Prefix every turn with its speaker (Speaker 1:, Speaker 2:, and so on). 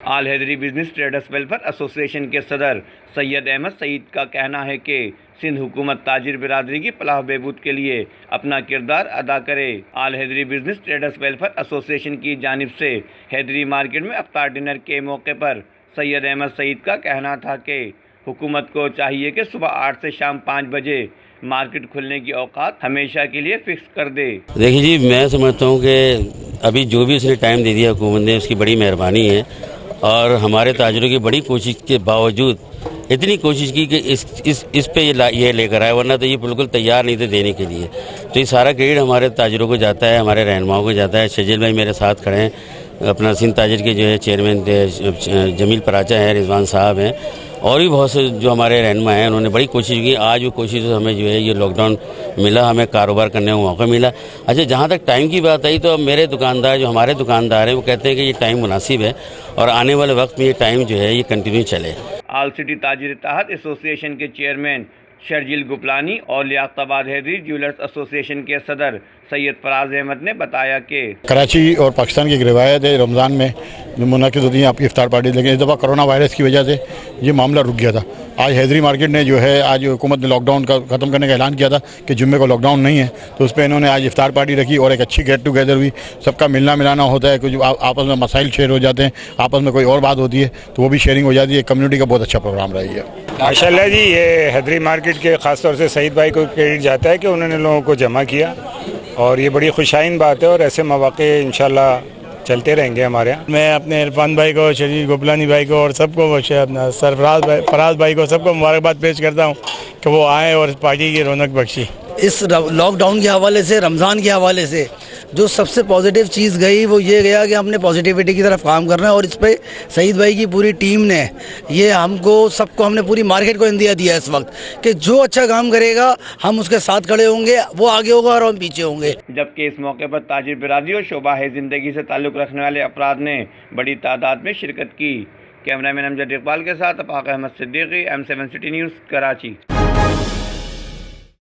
Speaker 1: آل حیدری business traders welfare ایسوسی ایشن کے صدر سید احمد سعید کا کہنا ہے کہ سندھ حکومت تاجر برادری کی فلاح و بہبود کے لیے اپنا کردار ادا کرے۔ آل حیدری بزنس ٹریڈرز ویلفیئر ایسوسی ایشن کی جانب سے حیدری مارکیٹ میں افطار ڈنر کے موقع پر سید احمد سعید کا کہنا تھا کہ حکومت کو چاہیے کہ صبح 8 سے شام 5 بجے مارکیٹ کھلنے کی اوقات ہمیشہ کے لیے فکس کر دے۔
Speaker 2: دیکھیے جی، میں سمجھتا ہوں کہ ابھی جو بھی اس نے ٹائم دے دیا حکومت نے، اس کی بڑی مہربانی ہے، اور ہمارے تاجروں کی بڑی کوشش کے باوجود اتنی کوشش کی کہ اس پہ یہ لے کر آئے، ورنہ تو یہ بالکل تیار نہیں تھے دینے کے لیے۔ تو یہ سارا کریڈٹ ہمارے تاجروں کو جاتا ہے، ہمارے رہنماؤں کو جاتا ہے۔ شجیل بھائی میرے ساتھ کھڑے ہیں، اپنا سندھ تاجر کے جو ہے چیئرمین جمیل پراچا ہیں، رضوان صاحب ہیں، اور بھی بہت سے جو ہمارے رہنما ہیں، انہوں نے بڑی کوشش کی۔ آج وہ کوشش سے ہمیں جو ہے یہ لاک ڈاؤن ملا، ہمیں کاروبار کرنے کا موقع ملا۔ اچھا، جہاں تک ٹائم کی بات آئی تو اب میرے دکاندار، جو ہمارے دکاندار ہیں، وہ کہتے ہیں کہ یہ ٹائم مناسب ہے اور آنے والے وقت میں یہ ٹائم جو ہے یہ کنٹینیو چلے۔
Speaker 1: آل سٹی تاجر اتحاد ایسوسی ایشن کے چیئرمین شرجیل گپلانی اور لیاقت آباد حیدری جیولرز ایسوسی ایشن کے صدر سید فراز احمد نے بتایا کہ
Speaker 3: کراچی اور پاکستان کی ایک روایت ہے، رمضان میں منعقد ہوتی ہیں آپ کی افطار پارٹی، لیکن اس دفعہ کرونا وائرس کی وجہ سے یہ معاملہ رک گیا تھا۔ آج حیدری مارکیٹ نے جو ہے، آج حکومت نے لاک ڈاؤن کا ختم کرنے کا اعلان کیا تھا کہ جمعے کو لاک ڈاؤن نہیں ہے، تو اس پہ انہوں نے آج افطار پارٹی رکھی اور ایک اچھی گیٹ ٹوگیدر ہوئی۔ سب کا ملنا ملانا ہوتا ہے، کچھ آپس میں مسائل شیئر ہو جاتے ہیں، آپس میں کوئی اور بات ہوتی ہے تو وہ بھی شیئرنگ ہو جاتی ہے۔ کمیونٹی کا بہت اچھا پروگرام رہا ہے
Speaker 4: ماشاءاللہ جی۔ یہ حیدری مارکیٹ کے خاص طور سے سعید بھائی کو کریڈٹ جاتا ہے کہ انہوں نے لوگوں کو جمع کیا، اور یہ بڑی خوشائن بات ہے، اور ایسے مواقع انشاءاللہ چلتے رہیں گے ہمارے یہاں۔
Speaker 5: میں اپنے عرفان بھائی کو، شجیل گپلانی بھائی کو اور سب کو، اپنا فراز بھائی کو، سب کو مبارکباد پیش کرتا ہوں کہ وہ آئیں اور اس پارٹی کی رونق بخشی۔
Speaker 6: اس لاک ڈاؤن کے حوالے سے، رمضان کے حوالے سے جو سب سے پازیٹیو چیز گئی وہ یہ گیا کہ ہم نے پازیٹیوٹی کی طرف کام کرنا ہے، اور اس پہ سعید بھائی کی پوری ٹیم نے یہ ہم نے پوری مارکیٹ کو اندیا دیا ہے اس وقت کہ جو اچھا کام کرے گا ہم اس کے ساتھ کھڑے ہوں گے، وہ آگے ہوگا اور ہم پیچھے ہوں گے۔
Speaker 1: جبکہ اس موقع پر تاجر برادری اور شعبہ زندگی سے تعلق رکھنے والے افراد نے بڑی تعداد میں شرکت کی۔ کیمرہ مین امجد اقبال کے ساتھ Afaq Ahmed Siddiqui, M7 city news, Karachi.